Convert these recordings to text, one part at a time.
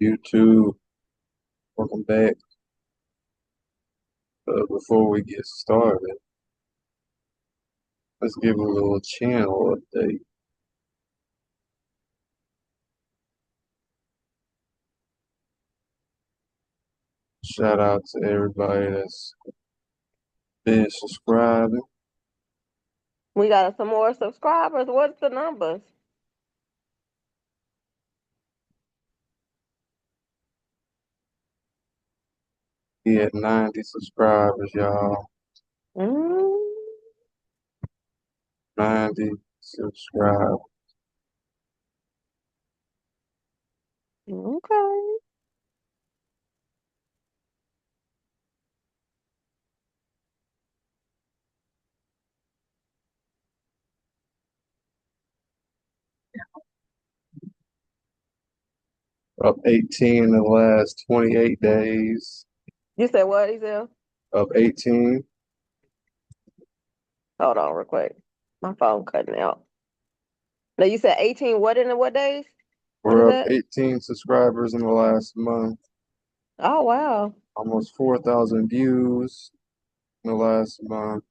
YouTube, welcome back. Before we get started, let's give a little channel update. Shout out to everybody that's been subscribing. We got some more subscribers. What's the numbers? We had 90 subscribers, y'all. 90 subscribers. Okay. Up 18 in the last 28 days. You said what, Ezel? Up 18. Hold on real quick. My phone cutting out. No, you said 18 what in the what days? What is We're up that? 18 subscribers in the last month. Oh, wow. Almost 4,000 views in the last month.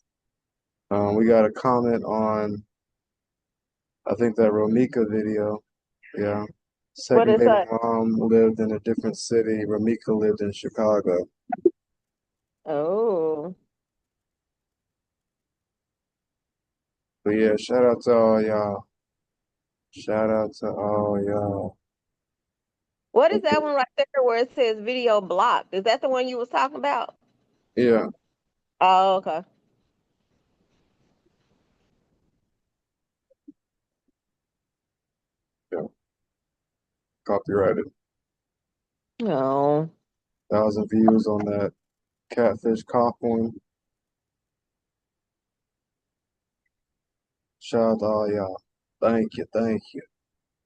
We got a comment on, I think, that Romika video. Yeah. What Second is baby that? mom lived in a different city. Romika lived in Chicago. Oh. But yeah, shout out to all y'all. Shout out to all y'all. What is that one right there where it says video blocked? Is that the one you was talking about? Yeah, Oh, okay. yeah. Copyrighted. No. 1,000 views on that catfish cop one. Shout out to all y'all. Thank you, thank you.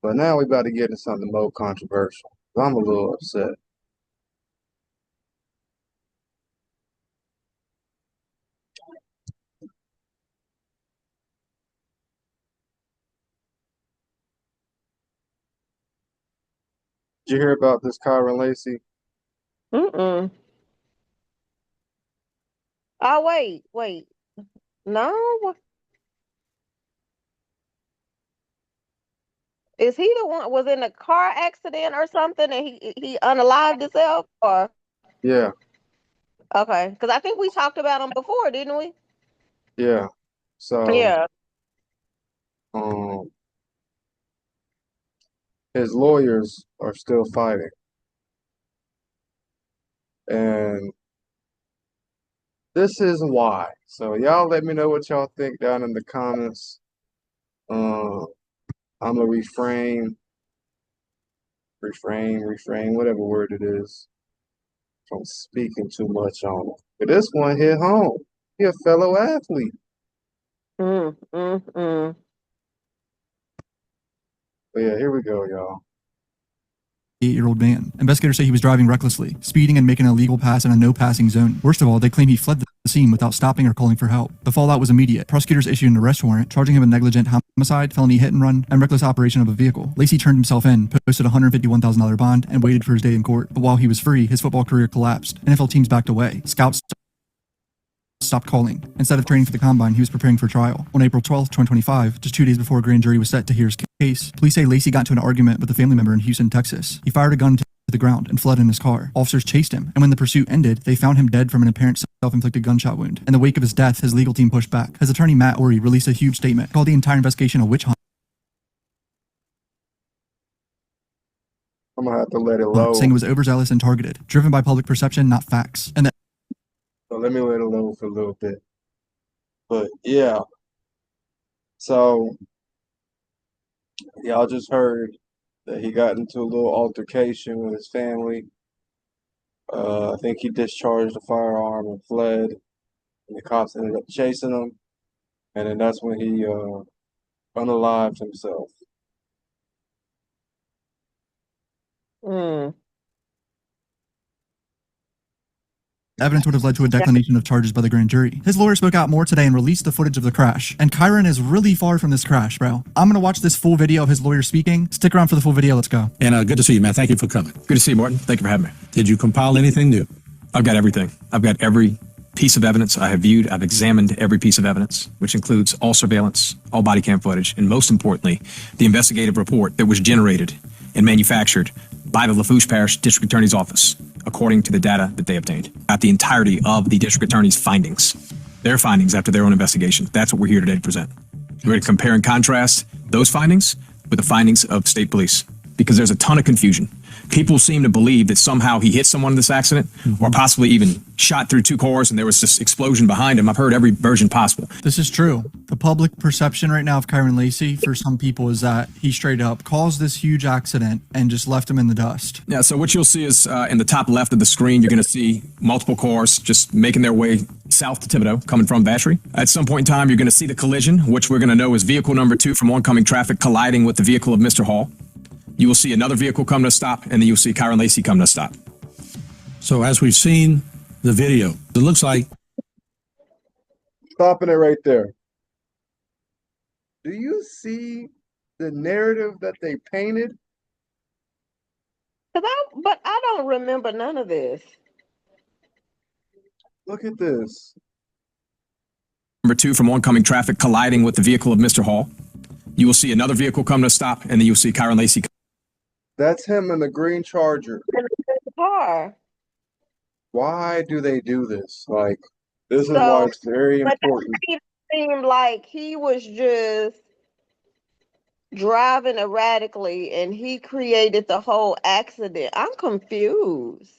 But now we about to get into something more controversial. I'm a little upset. Did you hear about this Kyren Lacy? Mm-mm. Oh, wait. No. Is he the one was in a car accident or something and he unalived himself or Yeah, okay? Because I think we talked about him before, didn't we? yeah. So, Yeah. um, his lawyers are still fighting. And this is why. So y'all let me know what y'all think down in the comments. Uh, I'm gonna refrain, whatever word it is, from speaking too much on it. But this one hit home. He a fellow athlete. Mm, mm, mm. But yeah, here we go, y'all. 8-year-old man. Investigators say he was driving recklessly, speeding and making an illegal pass in a no-passing zone. Worst of all, they claim he fled the scene without stopping or calling for help. The fallout was immediate. Prosecutors issued an arrest warrant, charging him with negligent homicide, felony hit and run, and reckless operation of a vehicle. Lacy turned himself in, posted a $151,000 bond, and waited for his day in court. But while he was free, his football career collapsed. NFL teams backed away. Scouts stopped calling. Instead of training for the combine, he was preparing for trial. On April 12, 2025, just 2 days before a grand jury was set to hear his case, police say Lacy got into an argument with a family member in Houston, Texas. He fired a gun to the ground and fled in his car. Officers chased him, and when the pursuit ended, they found him dead from an apparent self-inflicted gunshot wound. In the wake of his death, his legal team pushed back. His attorney, Matt Orey, released a huge statement, called the entire investigation a witch hunt. I'm gonna have to let it Saying load. it was overzealous and targeted, driven by public perception, not facts. And that So let me let it load for a little bit. But yeah, so y'all just heard that he got into a little altercation with his family. I think he discharged a firearm and fled, and the cops ended up chasing him. And then that's when he unalived himself. Mm. evidence would have led to a declination of charges by the grand jury. His lawyer spoke out more today and released the footage of the crash. And Kyren is really far from this crash, bro. I'm gonna watch this full video of his lawyer speaking. Stick around for the full video. Let's go. And good to see you, man. Thank you for coming. Good to see you, Martin. Thank you for having me. Did you compile anything new? I've got everything. I've got every piece of evidence I have viewed. I've examined every piece of evidence, which includes all surveillance, all body cam footage, and most importantly, the investigative report that was generated and manufactured by the Lafourche Parish District Attorney's Office, according to the data that they obtained. At the entirety of the District Attorney's findings, their findings after their own investigation. That's what we're here today to present. We're going to compare and contrast those findings with the findings of state police, because there's a ton of confusion. People seem to believe that somehow he hit someone in this accident, or possibly even shot through two cars and there was this explosion behind him. I've heard every version possible. This is true. The public perception right now of Kyren Lacy for some people is that he straight up caused this huge accident and just left him in the dust. Yeah, so what you'll see is in the top left of the screen, you're going to see multiple cars just making their way south to Thibodeau, coming from Vacherie. At some point in time, you're going to see the collision, which we're going to know is vehicle number 2 from oncoming traffic colliding with the vehicle of Mr. Hall. You will see another vehicle come to a stop, and then you'll see Kyren Lacy come to a stop. So as we've seen the video, it looks like Stopping it right there. Do you see the narrative that they painted? But I don't remember none of this. Look at this. Number 2 from oncoming traffic colliding with the vehicle of Mr. Hall. You will see another vehicle come to a stop, and then you'll see Kyren Lacy. That's him in the green Charger. In the car. Why do they do this? Like, this is So, why it's very but important. it seemed like he was just driving erratically and he created the whole accident. I'm confused.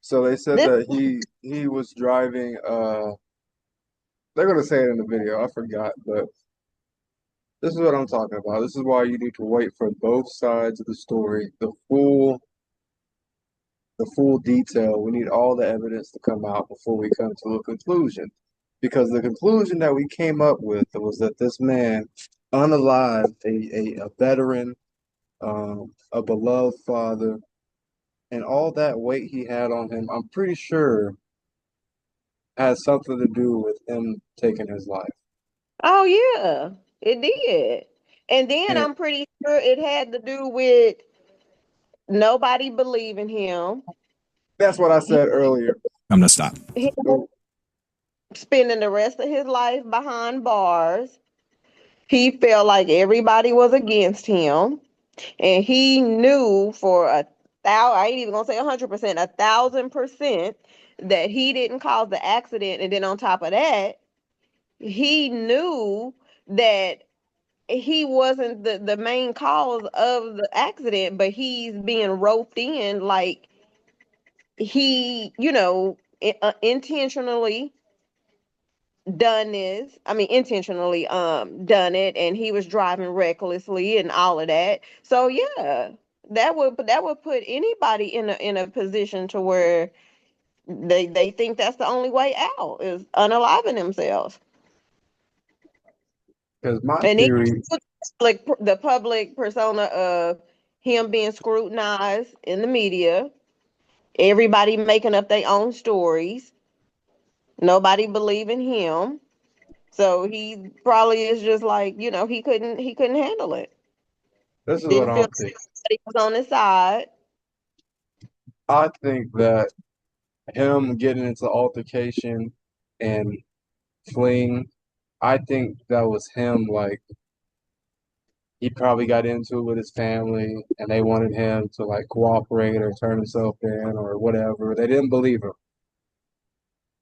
So they said This- that he was driving they're gonna say it in the video, I forgot, but this is what I'm talking about. This is why you need to wait for both sides of the story, the full detail. We need all the evidence to come out before we come to a conclusion. Because the conclusion that we came up with was that this man unalived a veteran, a beloved father, and all that weight he had on him, I'm pretty sure has something to do with him taking his life. Oh yeah, it did. And then And- I'm pretty sure it had to do with nobody believing him. That's what I said earlier. Come to a stop. Him spending the rest of his life behind bars. He felt like everybody was against him. And he knew for I ain't even gonna say 100%, 1,000% that he didn't cause the accident. And then on top of that, he knew that he wasn't the main cause of the accident, but he's being roped in like he, intentionally done this. I mean, intentionally done it, and he was driving recklessly and all of that. So yeah, that would put anybody in a position to where they think that's the only way out is unaliving themselves. Because my And theory, like the public persona of him being scrutinized in the media, everybody making up their own stories, nobody believing him. So he probably is just like, he couldn't handle it. this is Didn't what feel I'm thinking. he was on his side. I think that him getting into altercation and fleeing, I think that was him, like, he probably got into it with his family and they wanted him to like cooperate or turn himself in or whatever. They didn't believe him.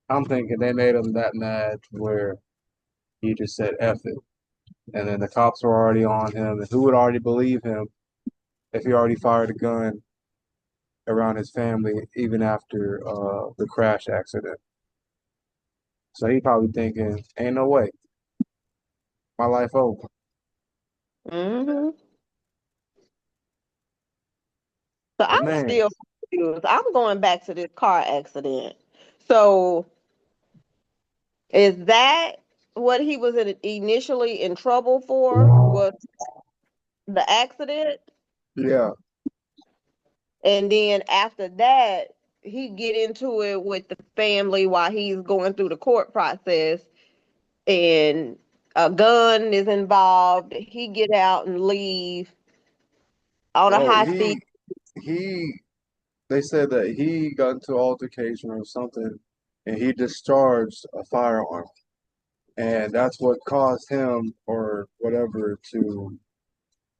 I'm thinking they made him that mad where he just said F it. And then the cops were already on him. And who would already believe him if he already fired a gun around his family even after the crash accident? So he probably thinking, ain't no way. My life over. Mm-hmm. So I'm Man. still confused. I'm going back to this car accident. So is that what he was initially in trouble for? Was the accident? Yeah. And then after that, he get into it with the family while he's going through the court process, and a gun is involved. He get out and leave on a No, high speed. he they said that he got into an altercation or something and he discharged a firearm. And that's what caused him or whatever to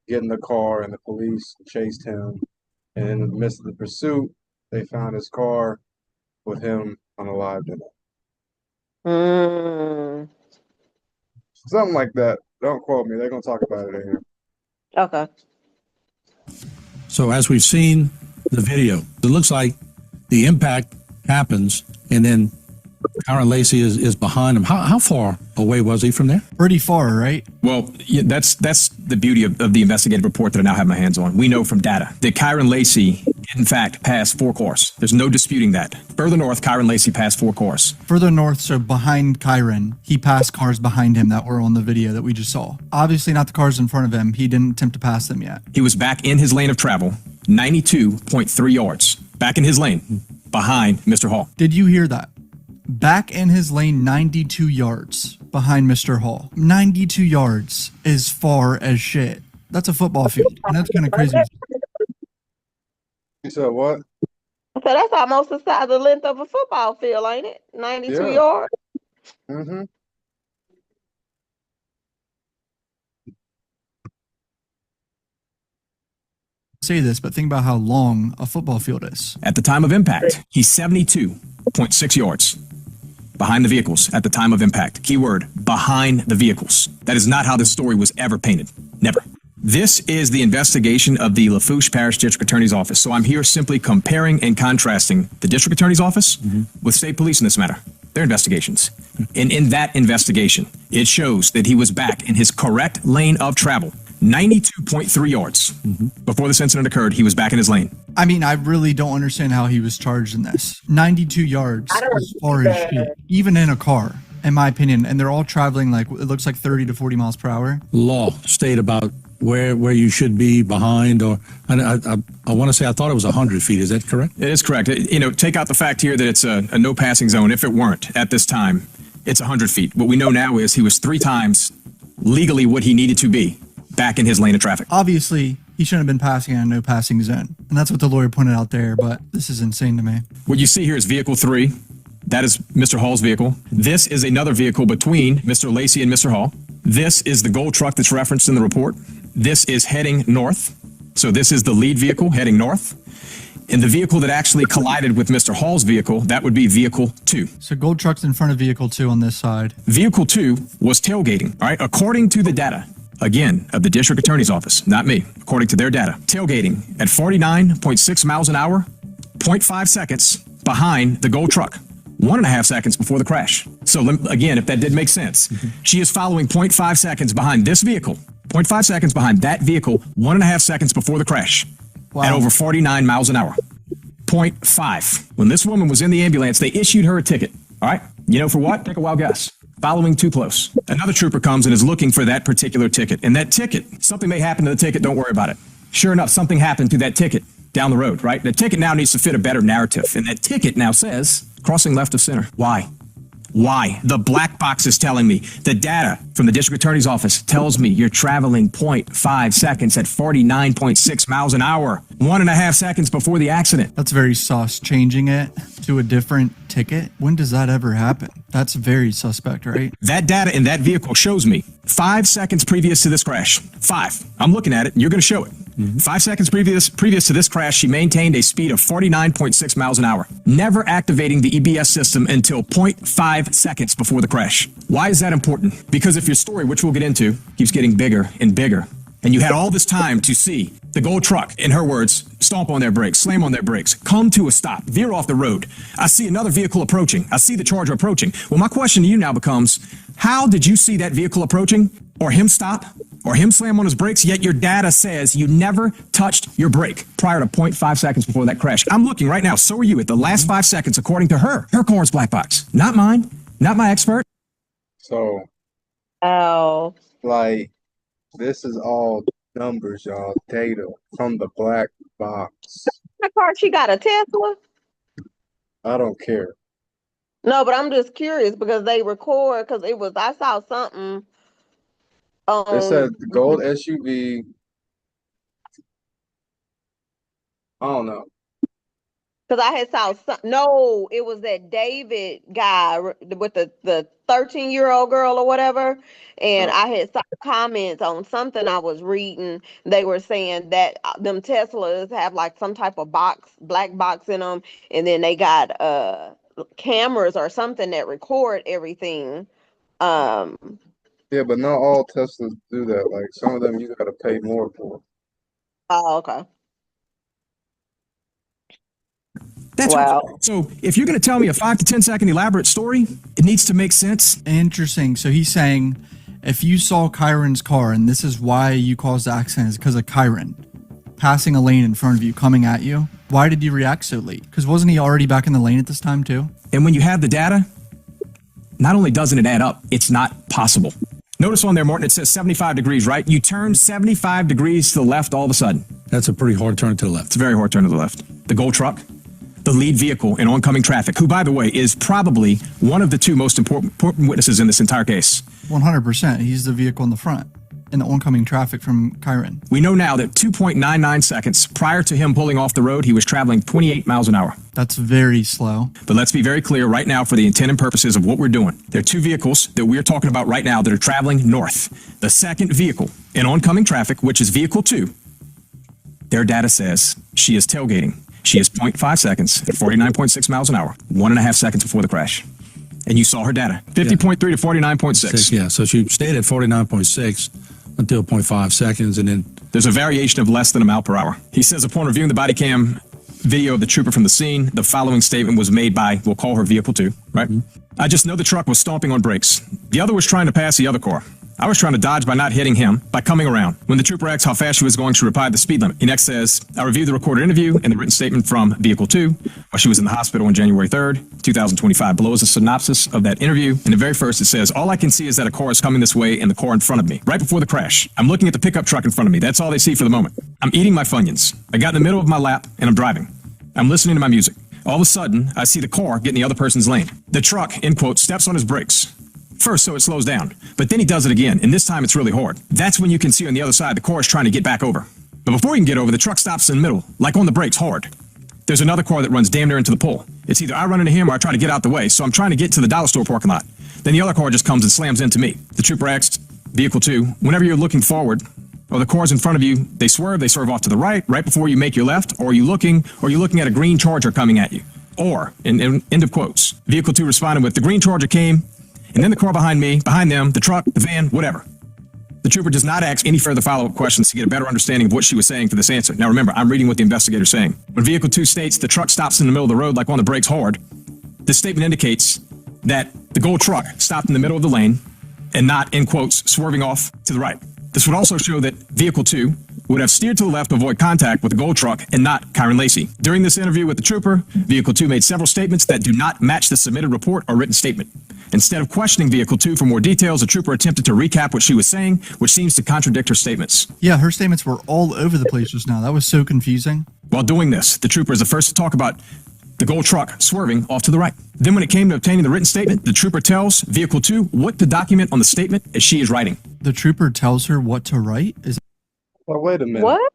get in the car and the police chased him. And in the midst of the pursuit, they found his car with him unalived in it. Mm, Something like that. Don't quote me. They're gonna talk about it in here. okay. So as we've seen the video, it looks like the impact happens and then Kyren Lacy is behind him. How far away was he from there? Pretty far, right? Well, yeah, that's the beauty of the investigative report that I now have my hands on. We know from data that Kyren Lacy, in fact, passed 4 cars. There's no disputing that. Further north, Kyren Lacy passed 4 cars. Further north, so behind Kyren, he passed cars behind him that were on the video that we just saw. Obviously not the cars in front of him. He didn't attempt to pass them yet. He was back in his lane of travel, 92.3 yards, back in his lane, behind Mr. Hall. Did you hear that? Back in his lane, 92 yards behind Mr. Hall. 92 yards is far as shit. That's a football field, and that's kind of crazy. You said what? So that's almost the size, the length of a football field, ain't it? 92 Yeah. yards. Mm-hmm. Say this, but think about how long a football field is. At the time of impact, he's 72.6 yards behind the vehicles at the time of impact. Keyword, behind the vehicles. That is not how this story was ever painted. Never. This is the investigation of the Lafourche Parish District Attorney's Office. So I'm here simply comparing and contrasting the District Attorney's Office with state police in this matter. Their investigations. And in that investigation, it shows that he was back in his correct lane of travel. 92.3 yards. Before this incident occurred, he was back in his lane. I mean, I really don't understand how he was charged in this. 92 yards as far as shit, even in a car, in my opinion. And they're all traveling like, it looks like 30 to 40 miles per hour. Law state about where you should be behind, or I want to say I thought it was 100 feet. Is that correct? It is correct. Take out the fact here that it's a no passing zone. If it weren't at this time, it's 100 feet. What we know now is he was 3 times legally what he needed to be back in his lane of traffic. Obviously, he shouldn't have been passing in a no passing zone. And that's what the lawyer pointed out there, but this is insane to me. What you see here is vehicle 3. That is Mr. Hall's vehicle. This is another vehicle between Mr. Lacy and Mr. Hall. This is the gold truck that's referenced in the report. This is heading north. So this is the lead vehicle heading north. And the vehicle that actually collided with Mr. Hall's vehicle, that would be vehicle 2. So gold truck's in front of vehicle 2 on this side. Vehicle 2 was tailgating, all right? According to the data, again, of the District Attorney's Office, not me, according to their data, tailgating at 49.6 miles an hour, 0.5 seconds behind the gold truck, 1.5 seconds before the crash. So again, if that did make sense, she is following 0.5 seconds behind this vehicle, 0.5 seconds behind that vehicle, 1.5 seconds before the crash, at over 49 miles an hour. 0.5. When this woman was in the ambulance, they issued her a ticket. All right? You know for what? Take a wild guess. Following too close. Another trooper comes and is looking for that particular ticket. And that ticket, something may happen to the ticket, don't worry about it. Sure enough, something happened to that ticket down the road, right? The ticket now needs to fit a better narrative. And that ticket now says crossing left of center. Why? Why? The black box is telling me. The data from the District Attorney's Office tells me you're traveling 0.5 seconds at 49.6 miles an hour, 1.5 seconds before the accident. That's very sus. Changing it to a different ticket. When does that ever happen? That's very suspect, right? That data in that vehicle shows me 5 seconds previous to this crash. 5. I'm looking at it, and you're going to show it. 5 seconds previous to this crash, she maintained a speed of 49.6 miles an hour, never activating the EBS system until 0.5 seconds before the crash. Why is that important? Because if your story, which we'll get into, keeps getting bigger and bigger, and you had all this time to see the gold truck, in her words, stomp on their brakes, slam on their brakes, come to a stop, veer off the road. I see another vehicle approaching. I see the Charger approaching. Well, my question to you now becomes, how did you see that vehicle approaching, or him stop, or him slam on his brakes, yet your data says you never touched your brake prior to 0.5 seconds before that crash? I'm looking right now. So are you at the last 5 seconds, according to her. Her car's black box. Not mine. Not my expert. So, Oh, like, this is all numbers, y'all, data from the black box. the car, she got a Tesla. I don't care. No, but I'm just curious because they record because I saw something They said on the gold SUV. I don't know. because I had saw some. No, it was that David guy with the 13-year-old girl or whatever, and No. I had saw comments on something I was reading. They were saying that them Teslas have like some type of black box in them, and then they got cameras or something that record everything. Um, Yeah, but not all Teslas do that. Like some of them you gotta pay more for. oh, okay. That's what. Wow. So if you're going to tell me a 5 to 10 second elaborate story, it needs to make sense. Interesting. So he's saying if you saw Kyren's car and this is why you caused the accident is because of Kyren passing a lane in front of you, coming at you, why did you react so late? Because wasn't he already back in the lane at this time too? And when you have the data, not only doesn't it add up, it's not possible. Notice on there, Morton, it says 75 degrees, right? You turn 75 degrees to the left all of a sudden. That's a pretty hard turn to the left. It's a very hard turn to the left. The gold truck, the lead vehicle in oncoming traffic, who, by the way, is probably one of the two most important witnesses in this entire case. 100%. He's the vehicle in the front in the oncoming traffic from Kyren. We know now that 2.99 seconds prior to him pulling off the road, he was traveling 28 miles an hour. That's very slow. But let's be very clear right now for the intent and purposes of what we're doing. There are two vehicles that we're talking about right now that are traveling north. The second vehicle in oncoming traffic, which is vehicle 2, their data says she is tailgating. She is 0.5 seconds at 49.6 miles an hour, 1.5 seconds before the crash. And you saw her data, 50.3 to 49.6. Yeah, so she stayed at 49.6 until 0.5 seconds, and then There's a variation of less than a mile per hour. He says upon reviewing the body cam video of the trooper from the scene, the following statement was made by, we'll call her vehicle 2, right? I just know the truck was stomping on brakes. The other was trying to pass the other car. I was trying to dodge by not hitting him, by coming around. When the trooper asked how fast she was going, she replied the speed limit. He next says, I reviewed the recorded interview and the written statement from vehicle 2 while she was in the hospital on January 3rd, 2025. Below is a synopsis of that interview. In the very first, it says, all I can see is that a car is coming this way and the car in front of me, right before the crash. I'm looking at the pickup truck in front of me. That's all they see for the moment. I'm eating my Funyuns. I got in the middle of my lap and I'm driving. I'm listening to my music. All of a sudden, I see the car get in the other person's lane. The truck, end quote, steps on his brakes. First, so it slows down, but then he does it again, and this time it's really hard. That's when you can see on the other side the car is trying to get back over. But before he can get over, the truck stops in the middle, like on the brakes, hard. There's another car that runs damn near into the pole. It's either I run into him or I try to get out the way, so I'm trying to get to the dollar store parking lot. Then the other car just comes and slams into me. The trooper asks, vehicle 2, whenever you're looking forward, or the cars in front of you, they swerve off to the right before you make your left, or are you looking at a green Charger coming at you? Or, in end of quotes, vehicle 2 responded with, the green Charger came, and then the car behind me, behind them, the truck, the van, whatever. The trooper does not ask any further follow-up questions to get a better understanding of what she was saying for this answer. Now remember, I'm reading what the investigator's saying. When vehicle 2 states the truck stops in the middle of the road like on the brakes hard, this statement indicates that the gold truck stopped in the middle of the lane and not, in quotes, swerving off to the right. This would also show that vehicle 2 would have steered to the left to avoid contact with the gold truck and not Kyren Lacy. During this interview with the trooper, vehicle 2 made several statements that do not match the submitted report or written statement. Instead of questioning vehicle 2 for more details, the trooper attempted to recap what she was saying, which seems to contradict her statements. Yeah, her statements were all over the place just now. That was so confusing. While doing this, the trooper is the first to talk about the gold truck swerving off to the right. Then when it came to obtaining the written statement, the trooper tells vehicle 2 what to document on the statement as she is writing. The trooper tells her what to write? Well, wait a minute. What?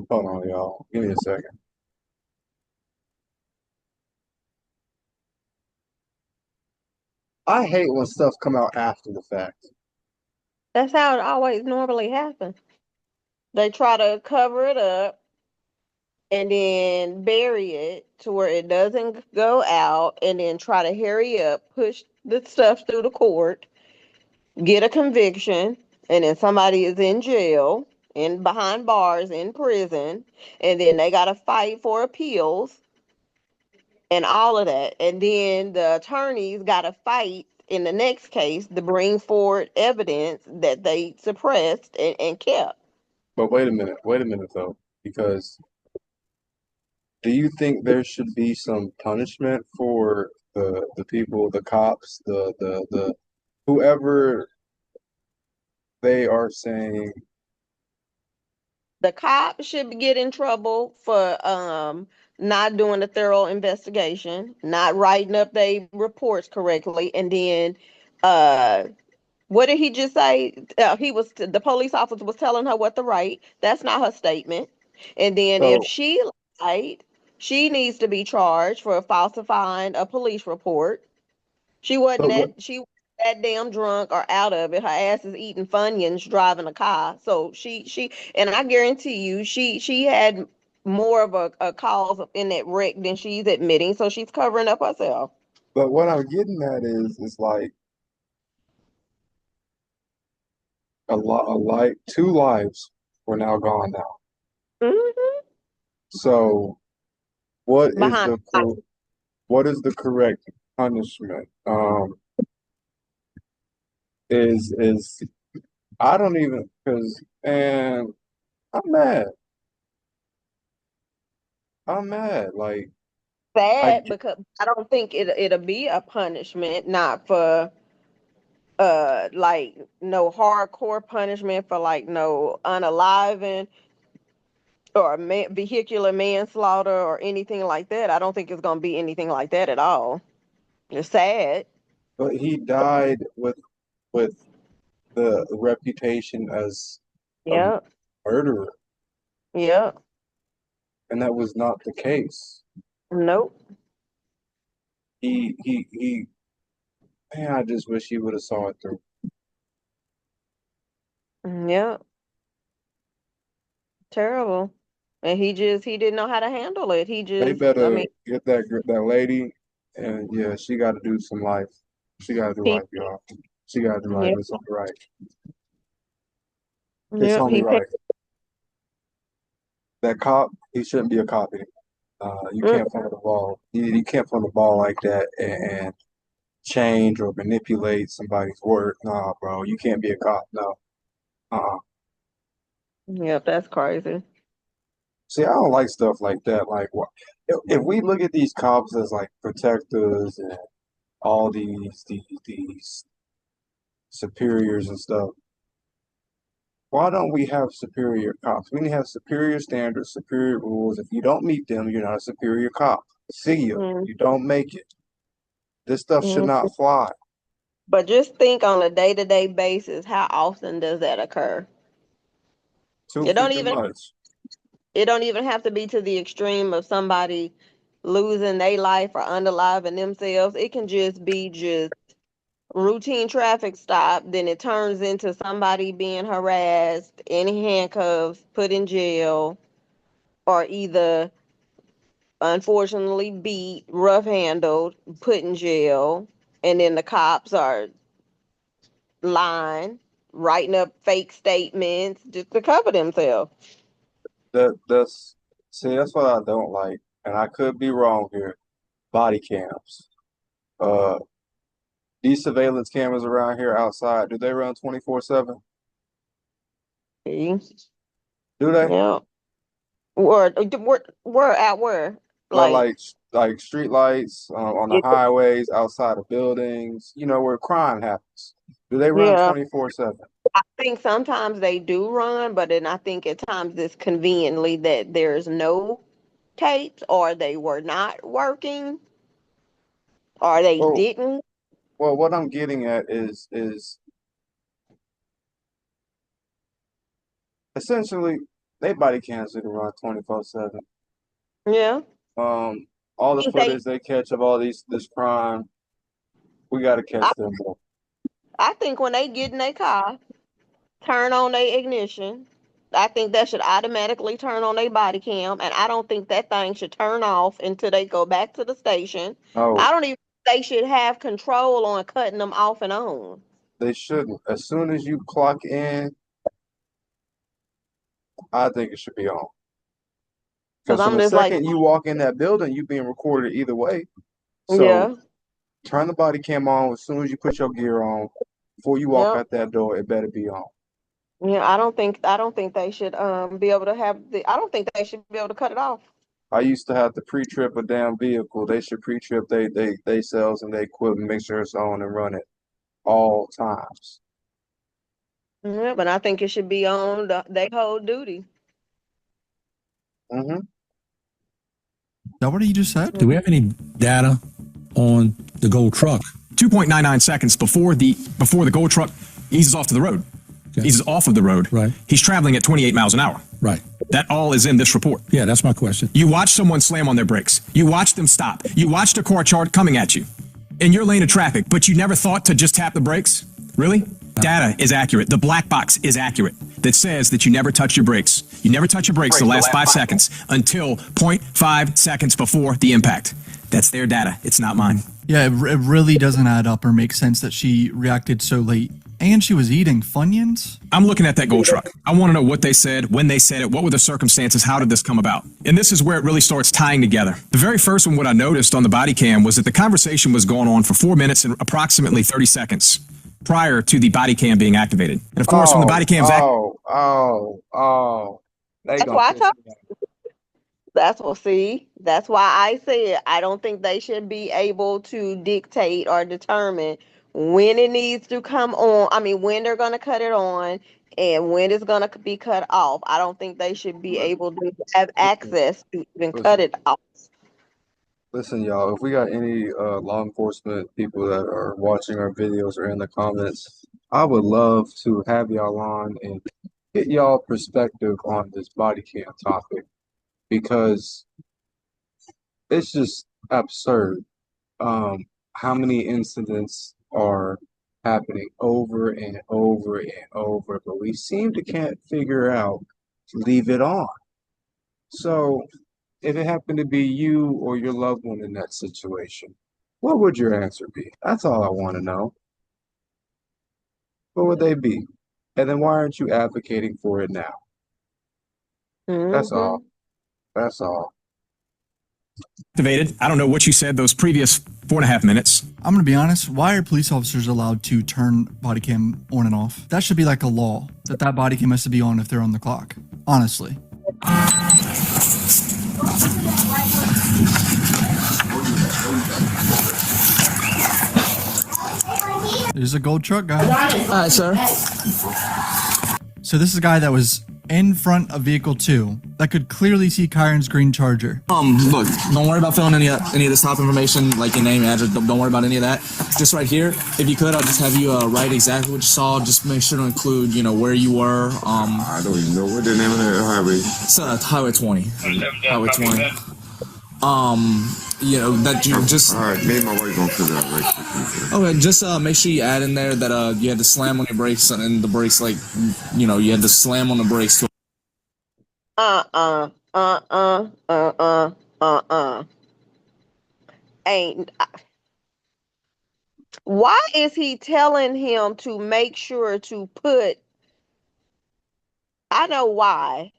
Hold on, y'all. Give me a second. I hate when stuff come out after the fact. That's how it always normally happens. They try to cover it up and then bury it to where it doesn't go out and then try to hurry up, push the stuff through the court, get a conviction, and then somebody is in jail and behind bars in prison, and then they got to fight for appeals and all of that. And then the attorneys got to fight in the next case to bring forward evidence that they suppressed and kept. But wait a minute though, because do you think there should be some punishment for the people, the cops, the whoever they are saying? The cops should get in trouble for not doing a thorough investigation, not writing up their reports correctly, and then what did he just say? The police officer was telling her what to write. That's not her statement. And then if So, she lied, she needs to be charged for falsifying a police report. She wasn't but what, that damn drunk or out of it. Her ass is eating Funyuns driving a car. So and I guarantee you she had more of a cause in that wreck than she's admitting. So she's covering up herself. but what I'm getting at is like two lives were now gone now. Hmm. So what is Behind. what is the correct punishment? Is I don't even because and I'm mad. I'm mad. Like I Sad because I don't think it'll be a punishment, not for like no hardcore punishment for like no unaliving or vehicular manslaughter or anything like that. I don't think it's gonna be anything like that at all. It's sad. but he died with the reputation as a Yeah, murderer, yeah. and that was not the case. Nope. He man, I just wish he would have saw it through. Yeah. Terrible. And he didn't know how to handle it. They I better mean, get that lady, and yeah, she got to do some life. She got to do he life, y'all. She got to do life. yeah, It's only right. It's yeah, only he right. That cop, he shouldn't be a cop anymore. You mm, can't fumble the ball. You can't fumble the ball like that and change or manipulate somebody's work. Nah, bro, you can't be a cop. No. Uh-uh. yeah, that's crazy. See, I don't like stuff like that. Like, what if we look at these cops as like protectors and all these superiors and stuff? Why don't we have superior cops? We need to have superior standards, superior rules. If you don't meet them, you're not a superior cop. See ya. Mm, You don't make it. This stuff should mm. not fly. But just think on a day-to-day basis, how often does that occur? Too It don't freaking even much. it don't even have to be to the extreme of somebody losing their life or unaliving themselves. It can just be just routine traffic stop, then it turns into somebody being harassed, in handcuffs, put in jail, or either unfortunately beat, rough handled, put in jail, and then the cops are lying, writing up fake statements just to cover themselves. That's see, that's what I don't like, and I could be wrong here. Body cams. Uh, these surveillance cameras around here outside, do they run 24/7? See? Do they? Yeah. Where at where? Well, Like, like street lights on the it, highways, outside of buildings, where crime happens. Do they run yeah. 24/7? I think sometimes they do run, but then I think at times it's conveniently that there's no tapes or they were not working or they Well, didn't. well, what I'm getting at is essentially they body cams that run 24/7. Yeah. Um, all the I think they footage they catch of all this crime, we got to I, catch them more. I think when they get in their car, turn on their ignition, I think that should automatically turn on their body cam, and I don't think that thing should turn off until they go back to the station. No, I don't even think they should have control on cutting them off and on. they shouldn't. As soon as you clock in, I think it should be on. Because Because from I'm the just like, second you walk in that building, you being recorded either way. So yeah, turn the body cam on as soon as you put your gear on. Before you walk yeah, out that door, it better be on. yeah. I don't think they should be able to have I don't think they should be able to cut it off. I used to have to pre-trip a damn vehicle. They should pre-trip they selves and they equipment, make sure it's on and run it all times. Yeah, but I think it should be on their whole duty. Hmm that what he just said? Do we have any data on the gold truck? 2.99 seconds before the gold truck eases off to the road. Okay. Eases off of the road. Right. He's traveling at 28 miles an hour. Right. That all is in this report. Yeah, that's my question. You watch someone slam on their brakes. You watch them stop. You watched a car chart coming at you in your lane of traffic, but you never thought to just tap the brakes? Really? Data is accurate. The black box is accurate that says that you never touch your brakes. You never touch your brakes the last 5 seconds until 0.5 seconds before the impact. That's their data. It's not mine. Yeah, it really doesn't add up or make sense that she reacted so late. And she was eating Funyuns? I'm looking at that gold truck. I want to know what they said, when they said it, what were the circumstances, how did this come about? And this is where it really starts tying together. The very first one, what I noticed on the body cam was that the conversation was going on for 4 minutes and approximately 30 seconds prior to the body cam being activated. And of course, when the body cam's activated. That's why I told you. That's why I said I don't think they should be able to dictate or determine when it needs to come on. I mean, when they're going to cut it on and when it's going to be cut off. I don't think they should be able to have access to even cut it off. Listen, y'all, if we got any law enforcement people that are watching our videos or in the comments, I would love to have y'all on and get y'all perspective on this body cam topic because it's just absurd. How many incidents are happening over and over and over, but we seem to can't figure out to leave it on. So if it happened to be you or your loved one in that situation, what would your answer be? That's all I want to know. What would they be? And then why aren't you advocating for it now? That's all. That's all. Activated. I don't know what you said those previous 4.5 minutes. I'm going to be honest. Why are police officers allowed to turn body cam on and off? That should be like a law that body cam has to be on if they're on the clock. Honestly. There's a gold truck guy. All right, sir. So this is a guy that was in front of vehicle 2 that could clearly see Kyren's green Charger. Look, don't worry about filling any of this top information, like your name, address. Don't worry about any of that. Just right here, if you could, I'll just have you write exactly what you saw. Just make sure to include, where you were. I don't even know what the name of that highway. It's Highway 20. Highway 20. That you just. All right, me and my wife gonna fill that right quick. Okay, just make sure you add in there that you had to slam on your brakes and the brakes you had to slam on the brakes to. Why is he telling him to make sure to put? I know why,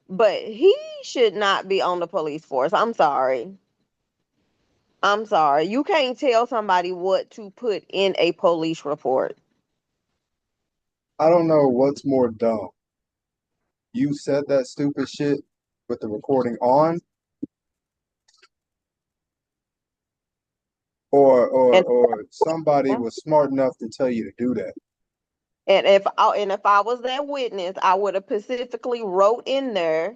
but he should not be on the police force. I'm sorry. You can't tell somebody what to put in a police report. I don't know what's more dumb. You said that stupid shit with the recording on, or somebody was smart enough to tell you to do that. And if I was that witness, I would have specifically wrote in there,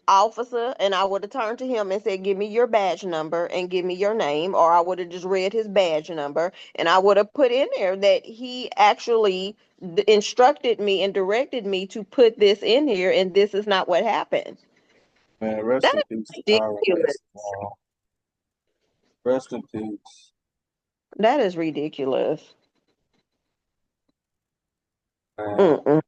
officer, and I would have turned to him and said, give me your badge number and give me your name, or I would have just read his badge number, and I would have put in there that he actually instructed me and directed me to put this in here, and this is not what happened. Man, rest That in is peace to Kyren ridiculous. Lacy. Rest in peace. That is ridiculous. Man,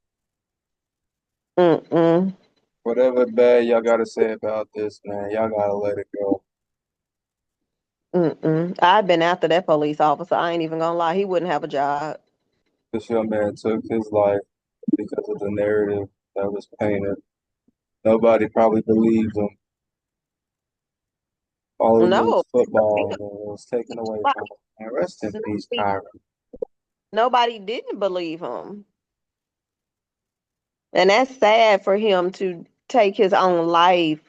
whatever bad y'all gotta say about this, man, y'all gotta let it go. I've been after that police officer. I ain't even gonna lie. He wouldn't have a job. This young man took his life because of the narrative that was painted. Nobody probably believed him. All he knew No. was football, and it was taken away from him. And rest in peace, Kyren. Nobody didn't believe him. And that's sad for him to take his own life,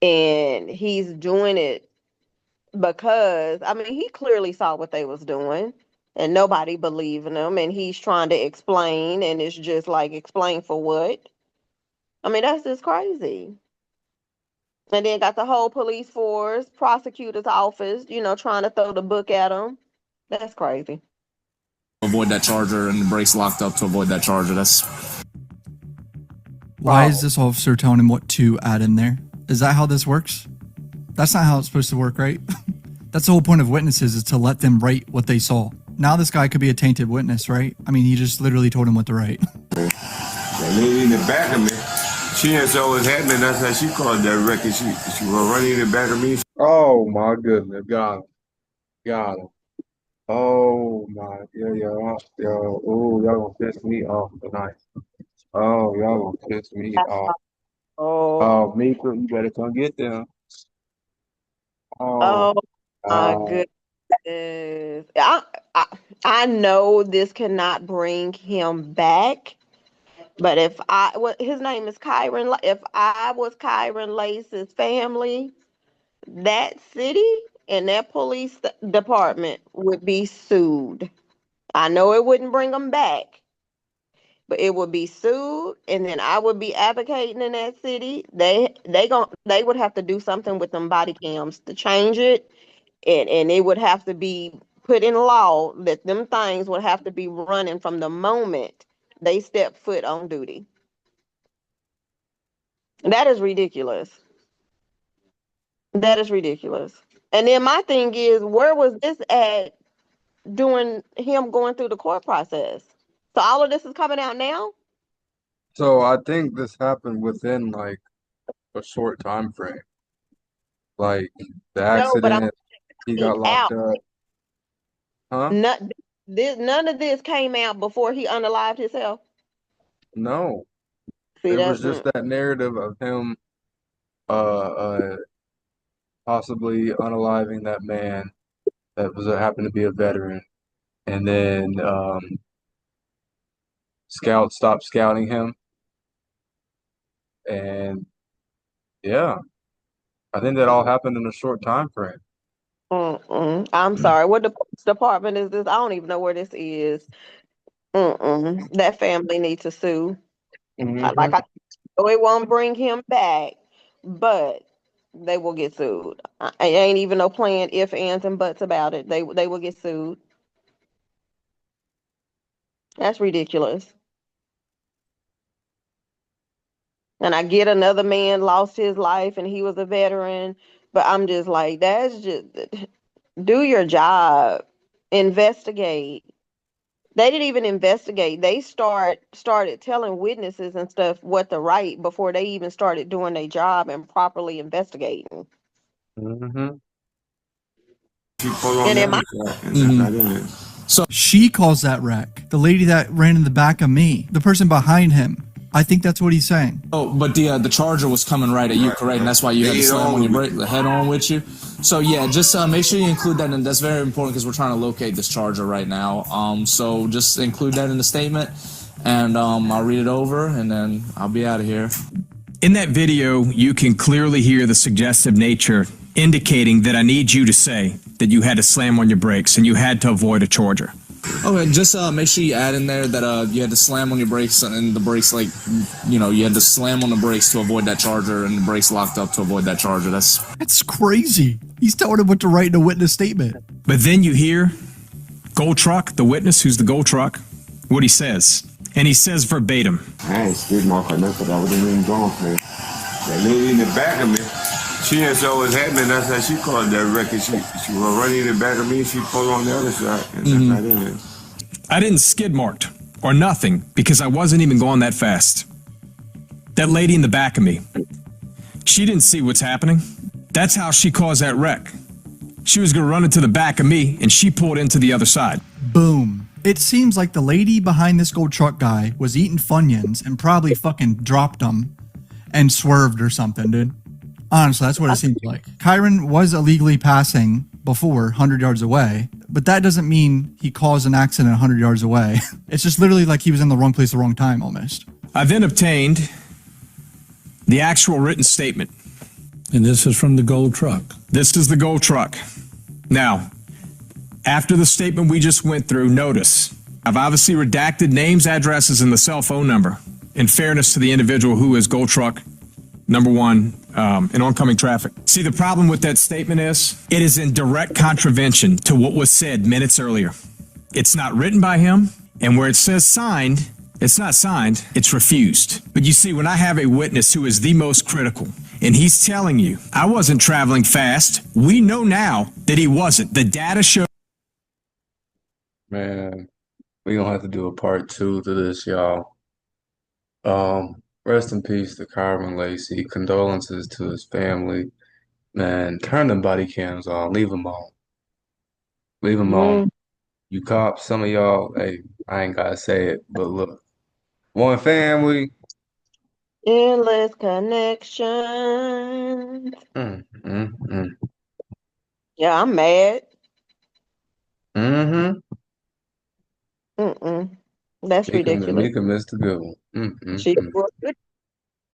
and he's doing it because, he clearly saw what they was doing, and nobody believed in him, and he's trying to explain, and it's just like, explain for what? That's just crazy. And then got the whole police force, prosecutor's office, trying to throw the book at him. That's crazy. Avoid that charger, and the brakes locked up to avoid that charger. That's Why is this officer telling him what to add in there? Is that how this works? That's not how it's supposed to work, right? That's the whole point of witnesses, is to let them write what they saw. Now this guy could be a tainted witness, right? I mean, he just literally told him what to write. That lady in the back of me, she didn't saw what happened. That's how she called that record. She was running in the back of me. Oh my goodness, got him, got him. Oh my, yo, ooh, y'all gonna piss me off tonight. Oh, y'all gonna piss me off. Oh, Oh, Mika, you better come get them. Oh, oh my goodness. I know this cannot bring him back, but his name is Kyren. If I was Kyren Lacy's family, that city and that police department would be sued. I know it wouldn't bring them back, but it would be sued, and then I would be advocating in that city. They would have to do something with them body cams to change it, and it would have to be put in law that them things would have to be running from the moment they step foot on duty. That is ridiculous. That is ridiculous. And then my thing is, where was this at during him going through the court process? So all of this is coming out now? so I think this happened within like a short time frame. Like the No, but I'm accident, he got locked out. up. Huh? None of this came out before he unalived himself. No. See, It was that's just that narrative of him uh possibly unaliving that man that was happened to be a veteran. And then Scout stopped scouting him. And yeah, I think that all happened in a short time frame. I'm sorry. What department is this? I don't even know where this is. That family needs to sue. Like Mm-hmm. I know it won't bring him back, but they will get sued. I ain't even no playing if, ands, and buts about it. They will get sued. That's ridiculous. And I get another man lost his life and he was a veteran, but I'm just like, that's just do your job, investigate. They didn't even investigate. They started telling witnesses and stuff what to write before they even started doing their job and properly investigating. Mm-hmm. She pulled on And the in my other side, and that's not in it. She calls that wreck. The lady that ran in the back of me, the person behind him. I think that's what he's saying. Oh, but the charger was coming right at you, correct? And that's why you had to slam on your brake, the head on with you. So yeah, just make sure you include that, and that's very important because we're trying to locate this charger right now. So just include that in the statement, and I'll read it over, and then I'll be out of here. In that video, you can clearly hear the suggestive nature indicating that I need you to say that you had to slam on your brakes and you had to avoid a charger. Okay, just make sure you add in there that you had to slam on your brakes, and the brakes, like, you had to slam on the brakes to avoid that charger, and the brakes locked up to avoid that charger. That's crazy. He's telling him what to write in a witness statement. But then you hear Gold Truck, the witness who's the Gold Truck, what he says. And he says verbatim. I ain't skid mark or nothing. I wasn't even going for it. That lady in the back of me, she didn't saw what happened. That's how she called that record. She was running in the back of me. She pulled on the other side, and that's not in it. I didn't skid marked or nothing because I wasn't even going that fast. That lady in the back of me, she didn't see what's happening. That's how she caused that wreck. She was going to run into the back of me and she pulled into the other side. Boom. It seems like the lady behind this Gold Truck guy was eating Funyuns and probably fucking dropped them and swerved or something, dude. Honestly, that's what it seems like. Kyren was illegally passing before 100 yards away, but that doesn't mean he caused an accident 100 yards away. It's just literally like he was in the wrong place at the wrong time almost. I then obtained the actual written statement. And this is from the Gold Truck. This is the Gold Truck. Now, after the statement we just went through, notice I've obviously redacted names, addresses, and the cell phone number in fairness to the individual who is Gold Truck number one, in oncoming traffic. See, the problem with that statement is it is in direct contravention to what was said minutes earlier. It's not written by him, and where it says signed, it's not signed, it's refused. But you see, when I have a witness who is the most critical, and he's telling you, I wasn't traveling fast, we know now that he wasn't. The data shows. Man, we gonna have to do a part 2 to this, y'all. Rest in peace to Kyren Lacy. Condolences to his family. Man, turn them body cams on. Leave them on. Leave them on. You cops, some of y'all, hey, I ain't gotta say it, but look, one family. Endless connection. Mm, mm, mm. Yeah, I'm mad. Mm-hmm. Mm-mm. That's ridiculous. Mika missed a good one. She Mm. was